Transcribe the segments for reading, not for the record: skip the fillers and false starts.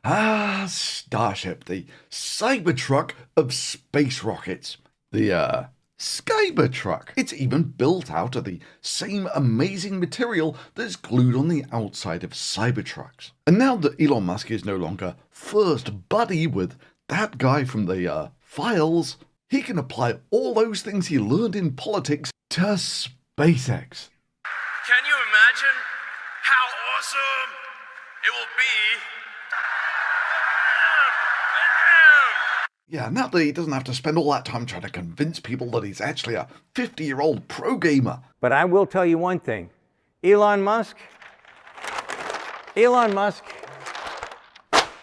Starship, the Cybertruck of space rockets. The, Cybertruck. It's even built out of the same amazing material that's glued on the outside of Cybertrucks. And now that Elon Musk is no longer first buddy with that guy from the, files, he can apply all those things he learned in politics to SpaceX. Can you imagine how awesome it will be? Yeah, now that he doesn't have to spend all that time trying to convince people that he's actually a 50-year-old pro gamer. But I will tell you one thing. Elon Musk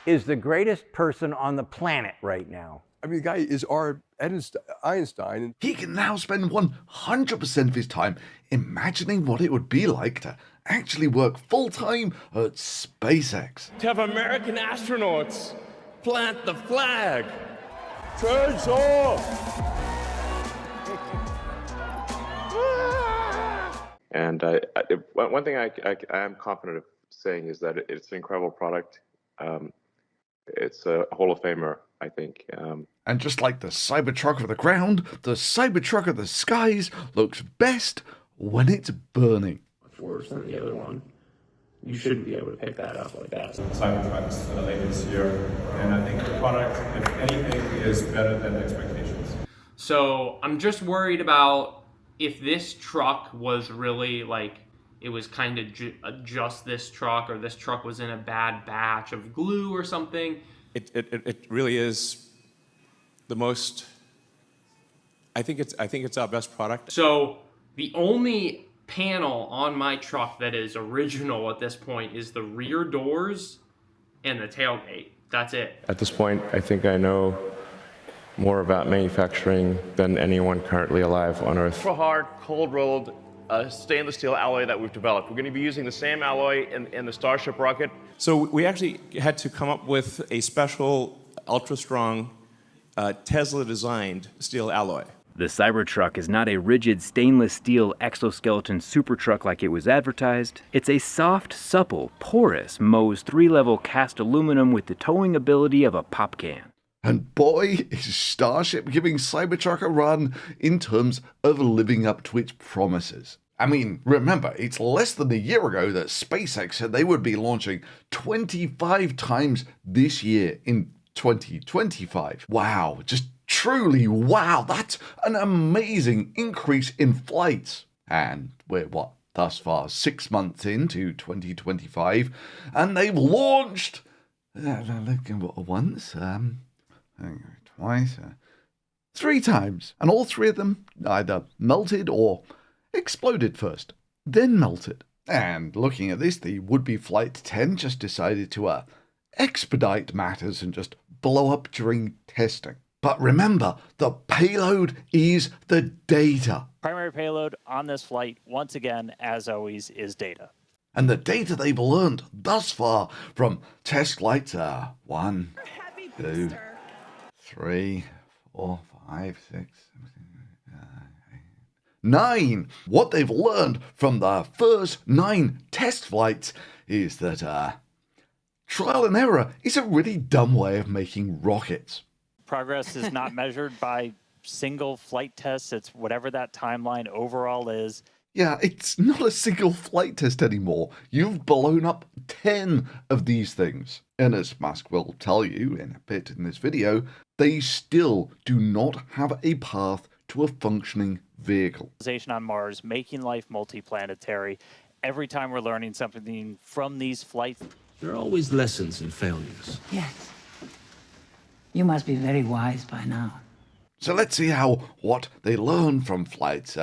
is the greatest person on the planet right now. I mean, the guy is our Einstein. He can now spend 100% of his time imagining what it would be like to actually work full-time at SpaceX. To have American astronauts plant the flag. Turns off! And one thing I am confident of saying is that it's an incredible product. It's a Hall of Famer, I think. And just like the Cybertruck of the ground, the Cybertruck of the skies looks best when it's burning. Worse than the other one. You shouldn't be able to pick that up like that. Cybertrucks later this year, and I think the product, if anything, is better than expectations. So I'm just worried about if this truck was really like, it was kind of just this truck, or this truck was in a bad batch of glue or something. It really is the most, I think it's our best product. So the only panel on my truck that is original at this point is the rear doors and the tailgate. That's it. At this point, I think I know more about manufacturing than anyone currently alive on Earth. Ultra hard, cold rolled stainless steel alloy that we've developed. We're going to be using the same alloy in the Starship rocket. So we actually had to come up with a special, ultra-strong, Tesla-designed steel alloy. The Cybertruck is not a rigid stainless steel exoskeleton supertruck like it was advertised. It's a soft, supple, porous Mohs 3-level cast aluminum with the towing ability of a pop can. And boy, is Starship giving Cybertruck a run in terms of living up to its promises. I mean, remember, it's less than a year ago that SpaceX said they would be launching 25 times this year in 2025. Wow, just truly wow, that's an amazing increase in flights. And we're, thus far 6 months into 2025, and they've launched once, twice, 3 times, and all 3 of them either melted or exploded first, then melted. And looking at this, the would-be Flight 10 just decided to expedite matters and just blow up during testing. But remember, the payload is the data. Primary payload on this flight, once again, as always, is data. And the data they've learned thus far from test flights are 1, 2, 3, 4, 5, 6, 9. What they've learned from the first 9 test flights is that trial and error is a really dumb way of making rockets. Progress is not measured by single flight tests. It's whatever that timeline overall is. Yeah, it's not a single flight test anymore. You've blown up 10 of these things. And as Musk will tell you in a bit in this video, they still do not have a path to a functioning vehicle. On Mars, making life multiplanetary. Every time we're learning something from these flights. There are always lessons in failures. Yes. You must be very wise by now. So let's see what they learn from flights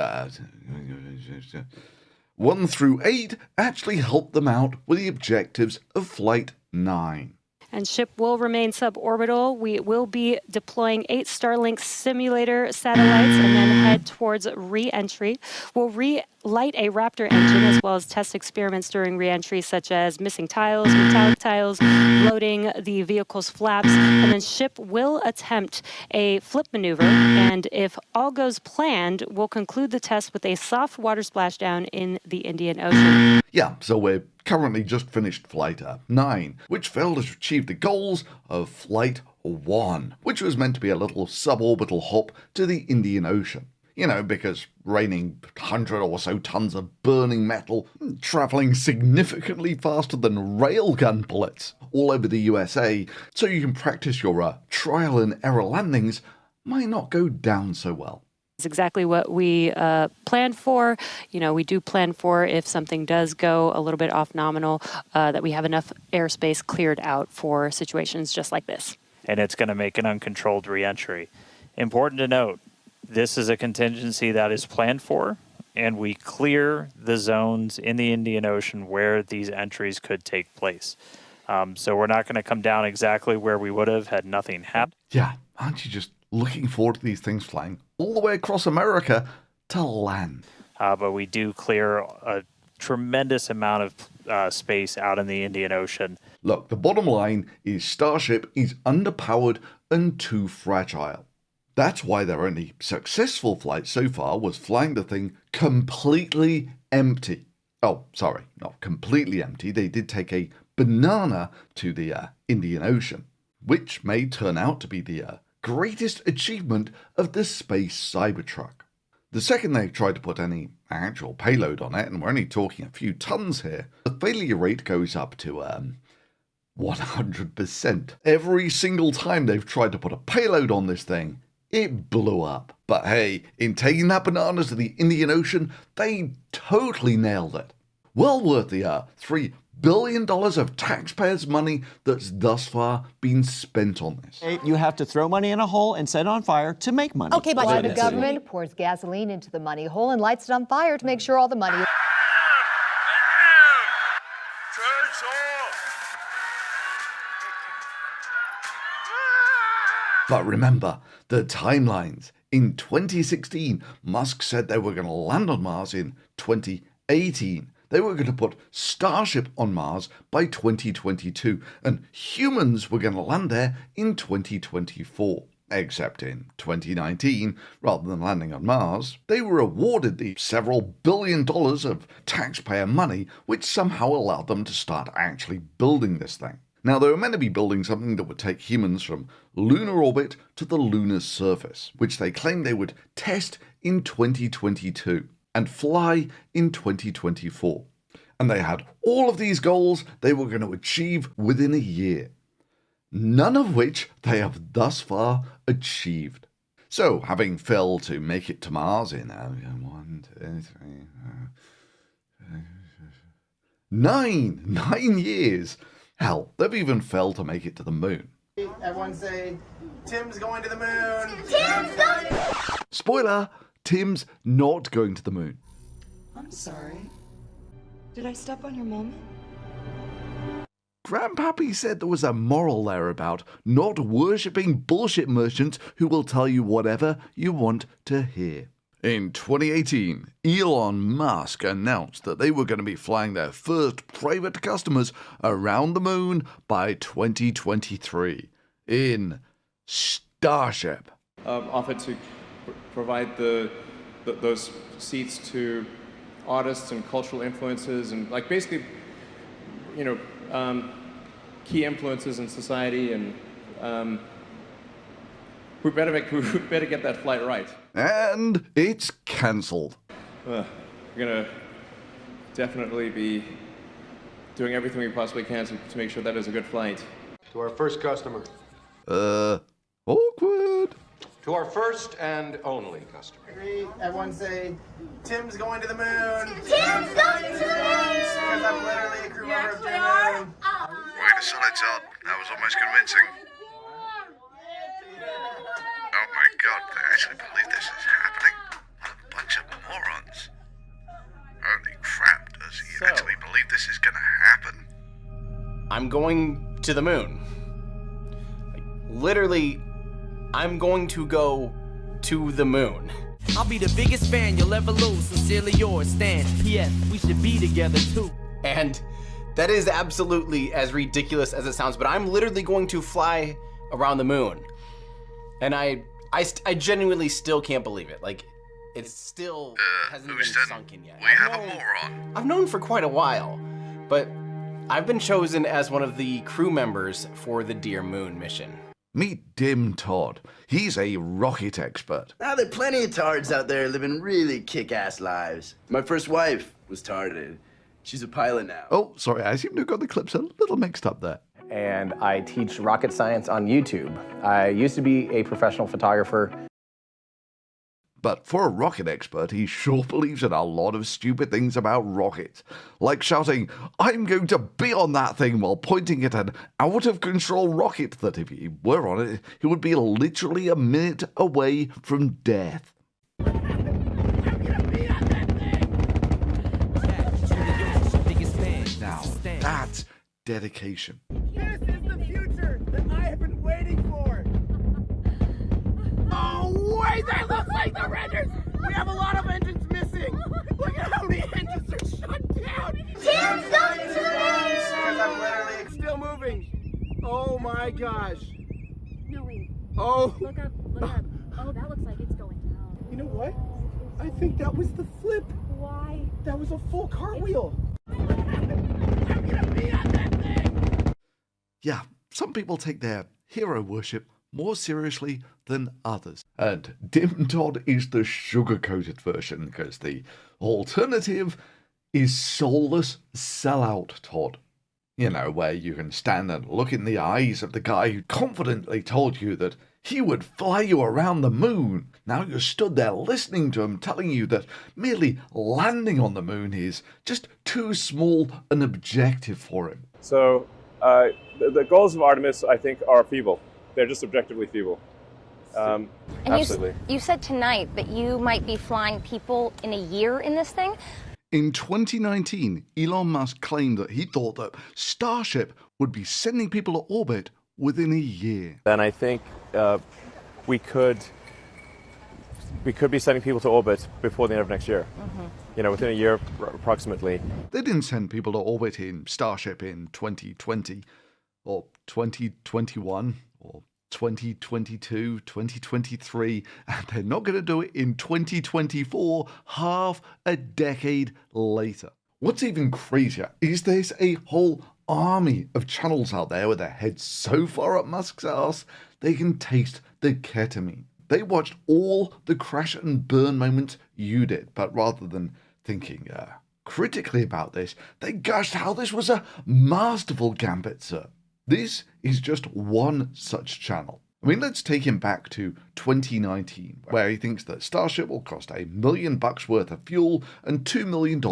1 through 8 actually help them out with the objectives of Flight 9. And ship will remain suborbital. We will be deploying 8 Starlink simulator satellites and then head towards re-entry. We'll relight a Raptor engine as well as test experiments during re-entry, such as missing tiles, metallic tiles, loading the vehicle's flaps, and then ship will attempt a flip maneuver. And if all goes planned, we'll conclude the test with a soft water splashdown in the Indian Ocean. Yeah, so we're currently just finished Flight 9, which failed to achieve the goals of Flight 1, which was meant to be a little suborbital hop to the Indian Ocean. You know, because raining 100 or so tons of burning metal, travelling significantly faster than railgun bullets all over the USA, so you can practice your trial and error landings, might not go down so well. It's exactly what we planned for. You know, we do plan for if something does go a little bit off nominal, that we have enough airspace cleared out for situations just like this. And it's going to make an uncontrolled reentry. Important to note, this is a contingency that is planned for, and we clear the zones in the Indian Ocean where these entries could take place. So we're not going to come down exactly where we would have had nothing happen. Yeah, aren't you just looking forward to these things flying all the way across America to land? But we do clear a tremendous amount of space out in the Indian Ocean. Look, the bottom line is Starship is underpowered and too fragile. That's why their only successful flight so far was flying the thing completely empty. Oh, sorry, not completely empty. They did take a banana to the Indian Ocean, which may turn out to be the greatest achievement of the space Cybertruck. The second they tried to put any actual payload on it, and we're only talking a few tons here, the failure rate goes up to 100%. Every single time they've tried to put a payload on this thing, it blew up. But hey, in taking that banana to the Indian Ocean, they totally nailed it. Well worth the $3 billion of taxpayers' money that's thus far been spent on this. You have to throw money in a hole and set it on fire to make money. Okay, but why the government pours gasoline into the money hole and lights it on fire to make sure all the money... But remember, the timelines. In 2016, Musk said they were going to land on Mars in 2018. They were going to put Starship on Mars by 2022, and humans were going to land there in 2024. Except in 2019, rather than landing on Mars, they were awarded the several $1 billion of taxpayer money, which somehow allowed them to start actually building this thing. Now, they were meant to be building something that would take humans from lunar orbit to the lunar surface, which they claimed they would test in 2022 and fly in 2024. And they had all of these goals they were going to achieve within a year, none of which they have thus far achieved. So, having failed to make it to Mars in 9 years, hell, they've even failed to make it to the moon. Everyone say, Tim's going to the moon! Tim's going! Spoiler, Tim's not going to the moon. I'm sorry. Did I step on your moment? Grandpappy said there was a moral there about not worshipping bullshit merchants who will tell you whatever you want to hear. In 2018, Elon Musk announced that they were going to be flying their first private customers around the moon by 2023 in Starship. Offered to provide those seats to artists and cultural influences and like basically, you know, key influences in society, and we better get that flight right. And it's cancelled. We're gonna definitely be doing everything we possibly can to make sure that is a good flight. To our first customer. Awkward. To our first and only customer. Everyone say, Tim's going to the moon! Tim's going to the moon! Because I'm literally a crew member of the moon. Way to sell it out. That was almost convincing. Oh my god, they actually believe this is happening. What a bunch of morons. Holy crap, does he actually believe this is gonna happen? I'm going to the moon. Like, literally, I'm going to go to the moon. I'll be the biggest fan you'll ever lose. Sincerely yours, Stan. P.S. We should be together too. And that is absolutely as ridiculous as it sounds, but I'm literally going to fly around the moon. And I genuinely still can't believe it. Like, it still hasn't even sunk in yet. We have a moron. I've known for quite a while, But I've been chosen as one of the crew members for the Dear Moon mission. Meet Dim Todd. He's a rocket expert. Now, there are plenty of tards out there living really kick-ass lives. My first wife was tarded. She's a pilot now. Oh, sorry, I seem to have got the clips a little mixed up there. And I teach rocket science on YouTube. I used to be a professional photographer. But for a rocket expert, he sure believes in a lot of stupid things about rockets. Like shouting, "I'm going to be on that thing," while pointing at an out-of-control rocket that if he were on it, he would be literally a minute away from death. Now, that's dedication. This is the future that I have been waiting for. Oh, wait, that looks like the renders. We have a lot of engines missing. Look at how many engines are shut down. Tim's going to the moon. Because I'm literally still moving. Oh my gosh. No, wait. Oh. Look up, look up. Oh, that looks like it's going down. You know what? I think that was the flip. Why? That was a full cartwheel. Yeah, some people take their hero worship more seriously than others. And Dim Todd is the sugar-coated version, because the alternative is soulless sellout Todd. You know, where you can stand and look in the eyes of the guy who confidently told you that he would fly you around the moon. Now you're stood there listening to him telling you that merely landing on the moon is just too small an objective for him. So the goals of Artemis, I think, are feeble. They're just objectively feeble. And absolutely. you said tonight that you might be flying people in a year in this thing? In 2019, Elon Musk claimed that he thought that Starship would be sending people to orbit within a year. Then I think we could be sending people to orbit before the end of next year. You know, within a year approximately. They didn't send people to orbit in Starship in 2020 or 2021 or 2022, 2023, and they're not going to do it in 2024, half a decade later. What's even crazier is there's a whole army of channels out there with their heads so far up Musk's ass they can taste the ketamine. They watched all the crash and burn moments you did, but rather than thinking critically about this, they gushed how this was a masterful gambit, sir. This is just one such channel. I mean, let's take him back to 2019, where he thinks that Starship will cost $1 million worth of fuel and $2 million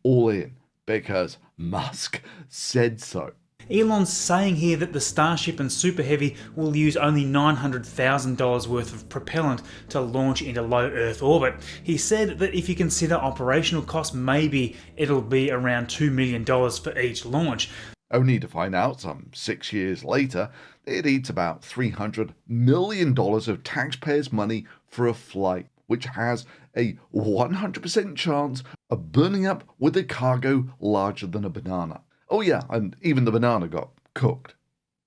all in, because Musk said so. Elon's saying here that the Starship and Super Heavy will use only $900,000 worth of propellant to launch into low Earth orbit. He said that if you consider operational costs, maybe it'll be around $2 million for each launch. Only to find out some 6 years later, it eats about $300 million of taxpayers' money for a flight, which has a 100% chance of burning up with a cargo larger than a banana. Oh yeah, and even the banana got cooked.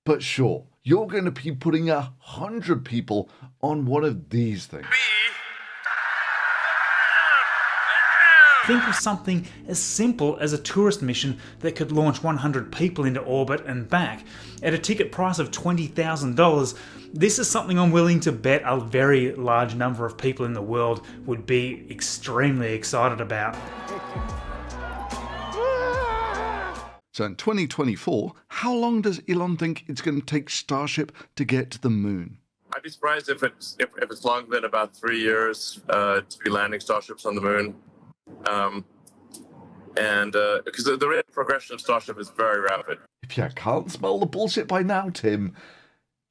But sure, you're going to be putting 100 people on one of these things. Think of something as simple as a tourist mission that could launch 100 people into orbit and back. At a ticket price of $20,000, this is something I'm willing to bet a very large number of people in the world would be extremely excited about. So in 2024, how long does Elon think it's going to take Starship to get to the moon? I'd be surprised if it's longer than about 3 years to be landing Starships on the moon. Because the rate of progression of Starship is very rapid. If you can't smell the bullshit by now, Tim,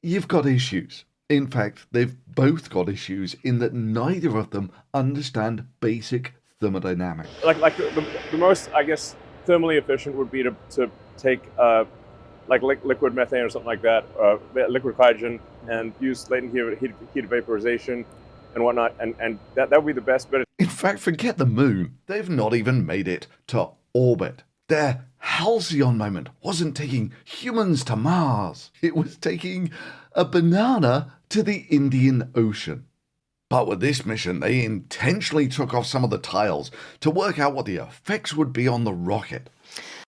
you've got issues. In fact, they've both got issues in that neither of them understand basic thermodynamics. Like the most, I guess, thermally efficient would be to take like liquid methane or something like that, liquid hydrogen, and use latent heat vaporization and whatnot, and that would be the best. But in fact, forget the moon. They've not even made it to orbit. Their halcyon moment wasn't taking humans to Mars. It was taking a banana to the Indian Ocean. But with this mission, they intentionally took off some of the tiles to work out what the effects would be on the rocket.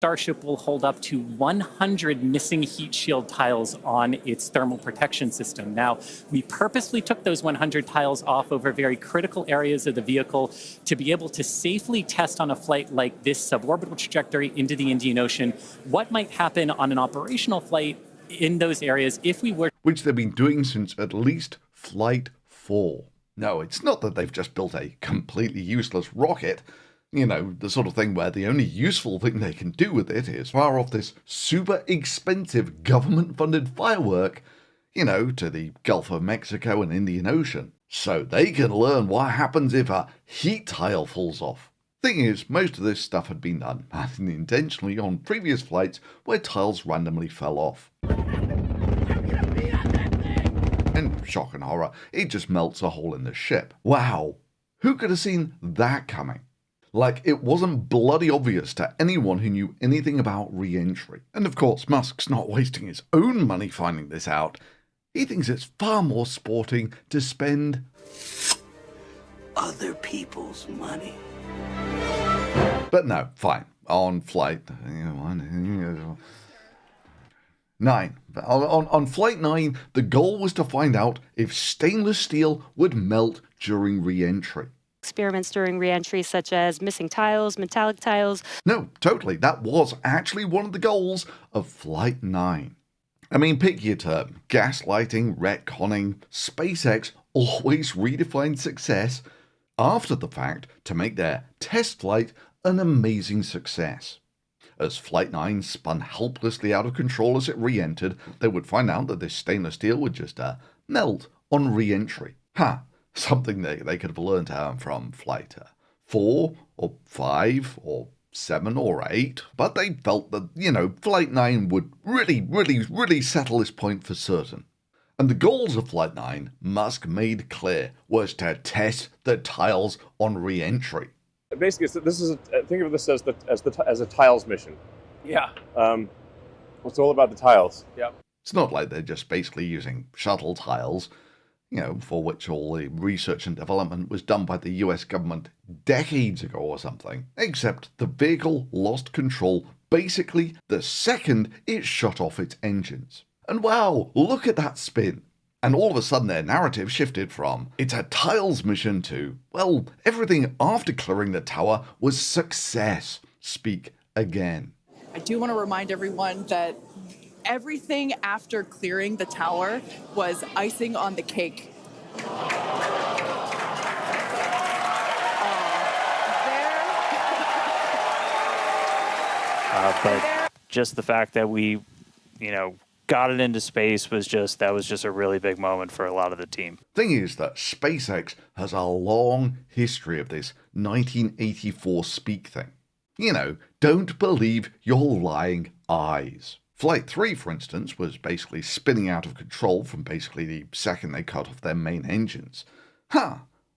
Starship will hold up to 100 missing heat shield tiles on its thermal protection system. Now, we purposely took those 100 tiles off over very critical areas of the vehicle to be able to safely test on a flight like this suborbital trajectory into the Indian Ocean what might happen on an operational flight in those areas if we were... Which they've been doing since at least Flight 4. No, it's not that they've just built a completely useless rocket. You know, the sort of thing where the only useful thing they can do with it is fire off this super expensive government-funded firework, you know, to the Gulf of Mexico and Indian Ocean, so they can learn what happens if a heat tile falls off. Thing is, most of this stuff had been done, and intentionally on previous flights where tiles randomly fell off. And shock and horror, it just melts a hole in the ship. Wow, who could have seen that coming? Like, it wasn't bloody obvious to anyone who knew anything about re-entry. And of course, Musk's not wasting his own money finding this out. He thinks it's far more sporting to spend other people's money. But no, fine. On Flight 9. On Flight 9, the goal was to find out if stainless steel would melt during re-entry. Experiments during re-entry such as missing tiles, metallic tiles. No, totally. That was actually one of the goals of Flight 9. I mean, pick your term. Gaslighting, retconning, SpaceX always redefined success after the fact to make their test flight an amazing success. As Flight 9 spun helplessly out of control as it re-entered, they would find out that this stainless steel would just melt on re-entry. Something they could have learned from Flight 4 or 5 or 7 or 8, but they felt that, you know, Flight 9 would really settle this point for certain. And the goals of Flight 9, Musk made clear, was to test the tiles on re-entry. Basically, this is think of this as a tiles mission. Yeah. It's all about the tiles. Yeah. It's not like they're just basically using shuttle tiles, you know, for which all the research and development was done by the US government decades ago or something, except the vehicle lost control basically the second it shut off its engines. And wow, look at that spin. And all of a sudden their narrative shifted from, it's a tiles mission to, well, everything after clearing the tower was success. Speak again. I do want to remind everyone that everything after clearing the tower was icing on the cake. But just the fact that we, you know, got it into space was just a really big moment for a lot of the team. Thing is that SpaceX has a long history of this 1984 speak thing. You know, don't believe your lying eyes. Flight 3, for instance, was basically spinning out of control from basically the second they cut off their main engines.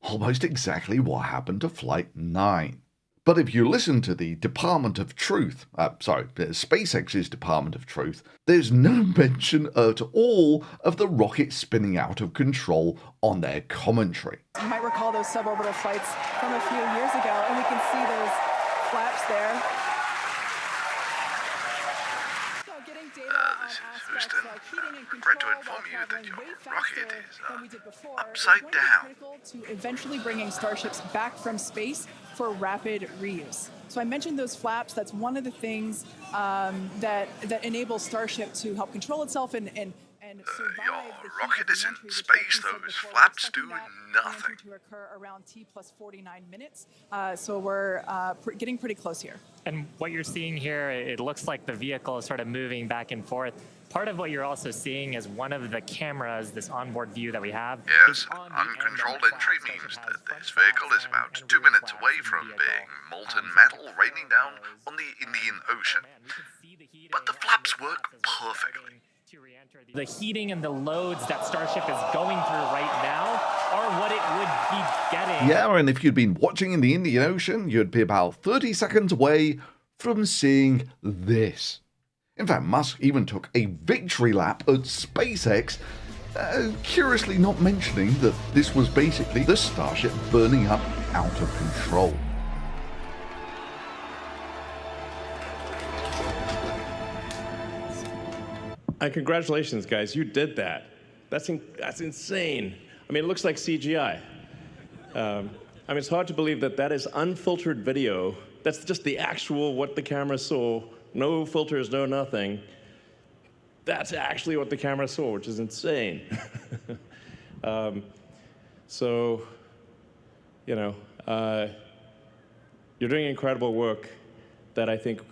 Almost exactly what happened to Flight 9. But if you listen to the Department of Truth, SpaceX's Department of Truth, there's no mention at all of the rocket spinning out of control on their commentary. You might recall those suborbital flights from a few years ago, and we can see those flaps there. So getting data on aspects like heating and control to inform you that your rocket is than we did before. upside down. Critical to eventually bringing Starships back from space for rapid reuse. So I mentioned those flaps. That's one of the things that enables Starship to help control itself and survive. Your rocket is in space. Those flaps do nothing. To occur around T+49 minutes. So we're getting pretty close here. And what you're seeing here, it looks like the vehicle is sort of moving back and forth. Part of what you're also seeing is one of the cameras, this onboard view that we have. Yes, uncontrolled entry means that this vehicle is about 2 minutes away from being molten metal raining down on the Indian Ocean. But the flaps work perfectly. The heating and the loads that Starship is going through right now are what it would be getting. Yeah, and if you'd been watching in the Indian Ocean, you'd be about 30 seconds away from seeing this. In fact, Musk even took a victory lap at SpaceX, curiously not mentioning that this was basically the Starship burning up out of control. Congratulations, guys. You did that. That's insane. I mean, it looks like CGI. It's hard to believe that is unfiltered video. That's just the actual what the camera saw. No filters, no nothing. That's actually what the camera saw, which is insane. You're doing incredible work that I think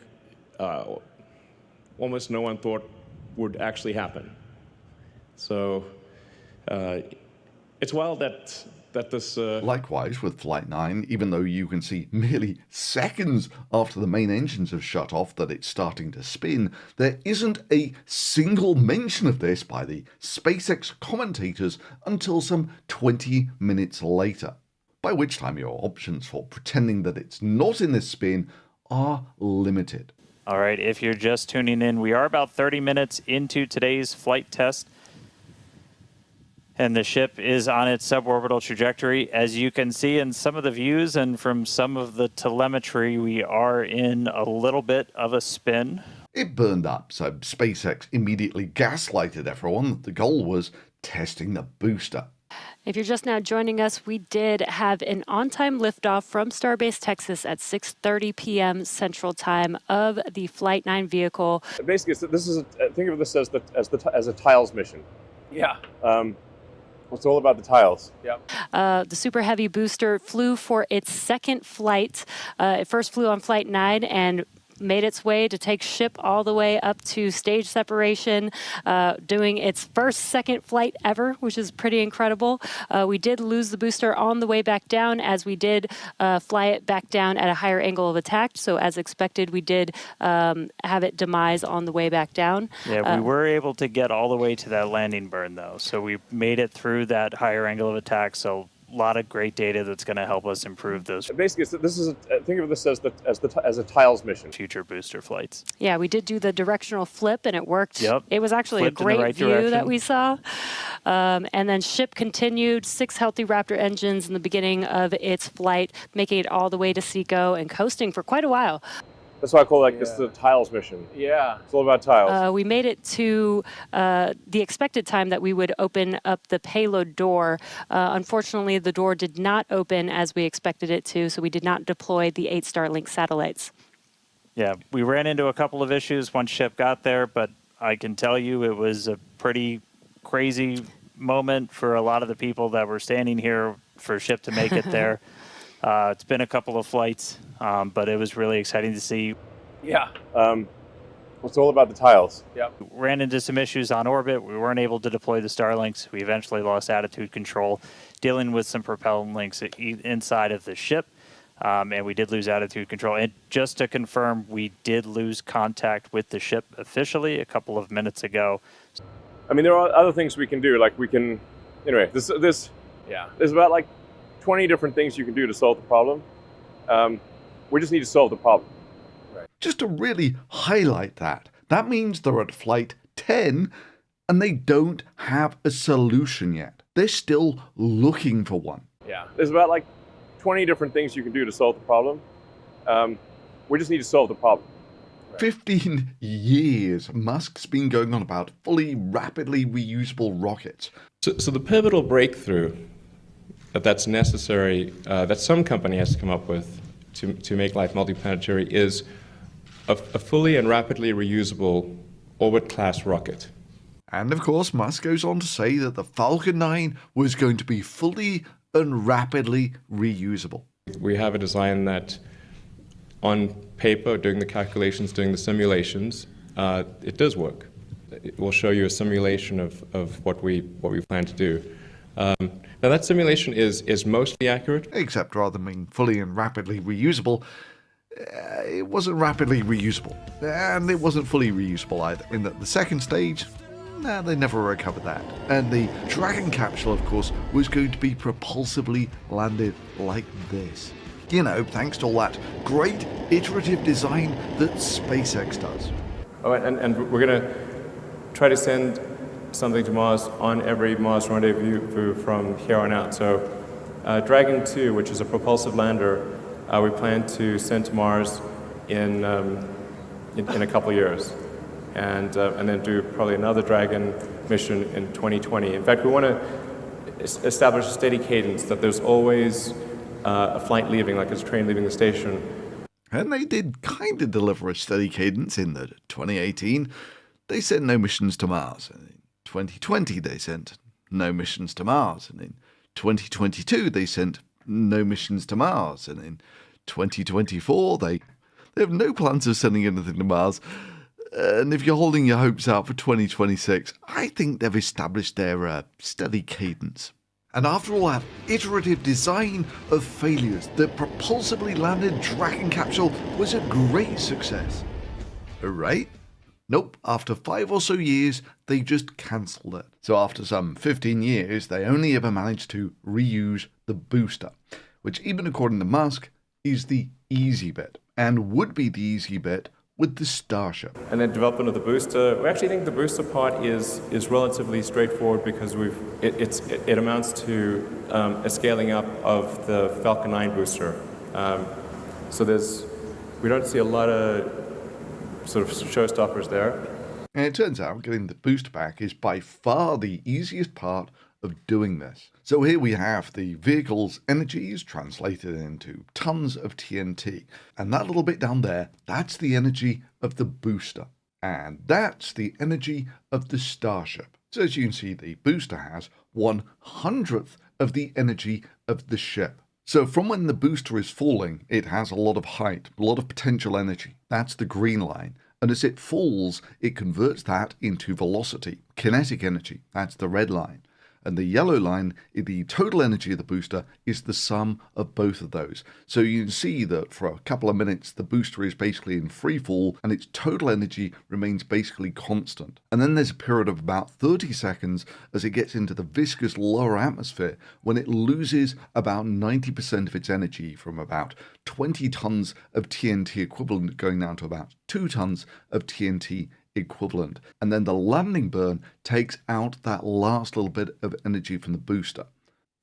almost no one thought would actually happen. So it's wild that this... Likewise with Flight 9, even though you can see merely seconds after the main engines have shut off that it's starting to spin, there isn't a single mention of this by the SpaceX commentators until some 20 minutes later, by which time your options for pretending that it's not in this spin are limited. All right, if you're just tuning in, we are about 30 minutes into today's flight test, and the ship is on its suborbital trajectory. As you can see in some of the views and from some of the telemetry, we are in a little bit of a spin. It burned up, so SpaceX immediately gaslighted everyone that the goal was testing the booster. If you're just now joining us, we did have an on-time liftoff from Starbase Texas at 6:30 p.m. Central Time of the Flight 9 vehicle. Basically, think of this as a tiles mission. Yeah. It's all about the tiles. Yep. The Super Heavy booster flew for its second flight. It first flew on Flight 9 and made its way to take ship all the way up to stage separation, doing its second flight ever, which is pretty incredible. We did lose the booster on the way back down, as we did fly it back down at a higher angle of attack. So as expected, we did have it demise on the way back down. Yeah, we were able to get all the way to that landing burn, though. So we made it through that higher angle of attack. So a lot of great data that's going to help us improve those. Basically, think of this as a tiles mission. Future booster flights. Yeah, we did do the directional flip, and it worked. Yep. It was actually Flipped a great right view direction. that we saw. And then ship continued 6 healthy Raptor engines in the beginning of its flight, making it all the way to Seco and coasting for quite a while. That's why I call this the tiles mission. Yeah. It's all about tiles. We made it to the expected time that we would open up the payload door. Unfortunately, the door did not open as we expected it to, so we did not deploy the 8 Starlink satellites. Yeah, we ran into a couple of issues once ship got there, but I can tell you it was a pretty crazy moment for a lot of the people that were standing here for ship to make it there. It's been a couple of flights, but it was really exciting to see. Yeah. It's all about the tiles. Yep. We ran into some issues on orbit. We weren't able to deploy the Starlinks. We eventually lost attitude control, dealing with some propellant links inside of the ship, and we did lose attitude control. And just to confirm, we did lose contact with the ship officially a couple of minutes ago. I mean, there are other things we can do. Like we can, anyway, there's about like 20 different things you can do to solve the problem. We just need to solve the problem. Right. Just to really highlight that means they're at flight 10 and they don't have a solution yet. They're still looking for one. Yeah. There's about like 20 different things you can do to solve the problem. We just need to solve the problem. 15 years Musk's been going on about fully rapidly reusable rockets. So the pivotal breakthrough that's necessary, that some company has to come up with to make life multiplanetary is a fully and rapidly reusable orbit-class rocket. And of course, Musk goes on to say that the Falcon 9 was going to be fully and rapidly reusable. We have a design that, on paper, doing the calculations, doing the simulations, it does work. It will show you a simulation of what we plan to do. Now that simulation is mostly accurate. Except rather than being fully and rapidly reusable, it wasn't rapidly reusable. And it wasn't fully reusable either. In the second stage, they never recovered that. And the Dragon capsule, of course, was going to be propulsively landed like this. You know, thanks to all that great iterative design that SpaceX does. Oh, and we're going to try to send something to Mars on every Mars rendezvous from here on out. So Dragon 2, which is a propulsive lander, we plan to send to Mars in a couple years. and then do probably another Dragon mission in 2020. In fact, we want to establish a steady cadence that there's always a flight leaving, like a train leaving the station. And they did kind of deliver a steady cadence in that 2018, they sent no missions to Mars. And in 2020, they sent no missions to Mars. And in 2022, they sent no missions to Mars. And in 2024, they have no plans of sending anything to Mars. And if you're holding your hopes out for 2026, I think they've established their steady cadence. And after all that iterative design of failures, the propulsively landed Dragon capsule was a great success. Right? Nope, after 5 or so years, they just cancelled it. So after some 15 years, they only ever managed to reuse the booster, which even according to Musk, is the easy bit, and would be the easy bit with the Starship. And then development of the booster. We actually think the booster part is relatively straightforward because it amounts to a scaling up of the Falcon 9 booster. So we don't see a lot of sort of showstoppers there. And it turns out getting the booster back is by far the easiest part of doing this. So here we have the vehicle's energies translated into tons of TNT. And that little bit down there, that's the energy of the booster. And that's the energy of the Starship. So as you can see, the booster has 1/100th of the energy of the ship. So from when the booster is falling, it has a lot of height, a lot of potential energy. That's the green line. And as it falls, it converts that into velocity, kinetic energy. That's the red line. And the yellow line, the total energy of the booster, is the sum of both of those. So you can see that for a couple of minutes, the booster is basically in free fall and its total energy remains basically constant. And then there's a period of about 30 seconds as it gets into the viscous lower atmosphere when it loses about 90% of its energy from about 20 tons of TNT equivalent going down to about 2 tons of TNT equivalent. And then the landing burn takes out that last little bit of energy from the booster.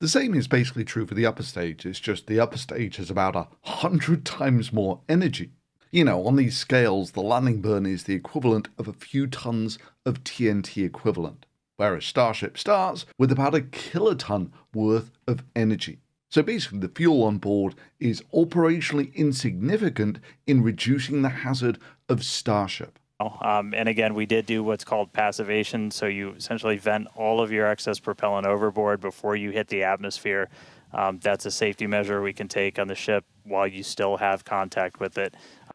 The same is basically true for the upper stage. It's just the upper stage has about 100 times more energy. You know, on these scales, the landing burn is the equivalent of a few tons of TNT equivalent, whereas Starship starts with about a kiloton worth of energy. So basically the fuel on board is operationally insignificant in reducing the hazard of Starship. And again, we did do what's called passivation. So you essentially vent all of your excess propellant overboard before you hit the atmosphere. That's a safety measure we can take on the ship while you still have contact with it.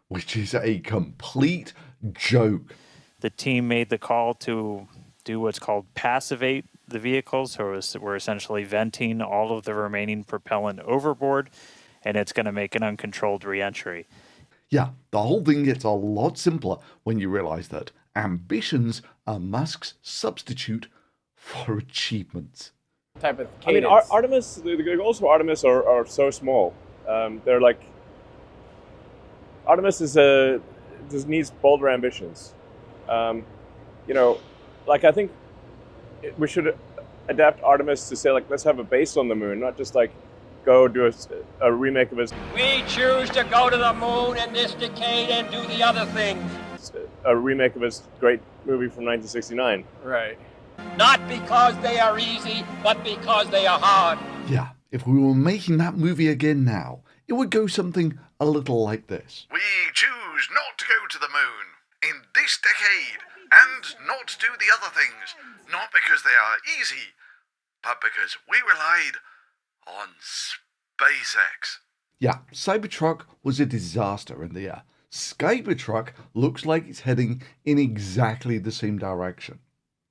Which is a complete joke. The team made the call to do what's called passivate the vehicle. So we're essentially venting all of the remaining propellant overboard, and it's going to make an uncontrolled reentry. Yeah, the whole thing gets a lot simpler when you realize that ambitions are Musk's substitute for achievements. Type of I mean, cadence. Artemis, the goals for Artemis are so small. They're like, Artemis just needs bolder ambitions. You know, like I think we should adapt Artemis to say like, let's have a base on the moon, not just like, go do a remake of it. We choose to go to the moon in this decade and do the other things. A remake of his great movie from 1969. Right. Not because they are easy, but because they are hard. Yeah, if we were making that movie again now, it would go something a little like this. We choose not to go to the moon in this decade and not do the other things, not because they are easy, but because we relied on SpaceX. Yeah, Cybertruck was a disaster, and the Cybertruck looks like it's heading in exactly the same direction.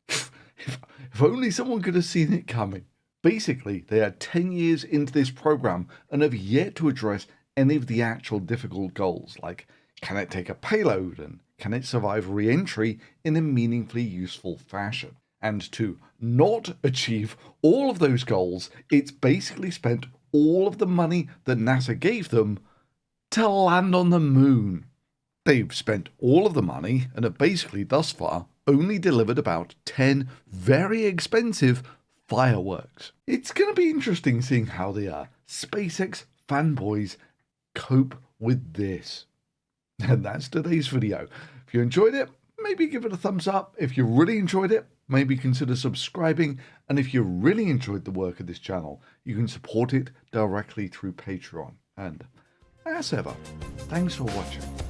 if only someone could have seen it coming. Basically, they are 10 years into this program and have yet to address any of the actual difficult goals, like can it take a payload and can it survive re-entry in a meaningfully useful fashion. And to not achieve all of those goals, it's basically spent all of the money that NASA gave them to land on the moon. They've spent all of the money and have basically thus far only delivered about 10 very expensive fireworks. It's going to be interesting seeing how the SpaceX fanboys cope with this. And that's today's video. If you enjoyed it, maybe give it a thumbs up. If you really enjoyed it, maybe consider subscribing. And if you really enjoyed the work of this channel, you can support it directly through Patreon. And as ever, thanks for watching.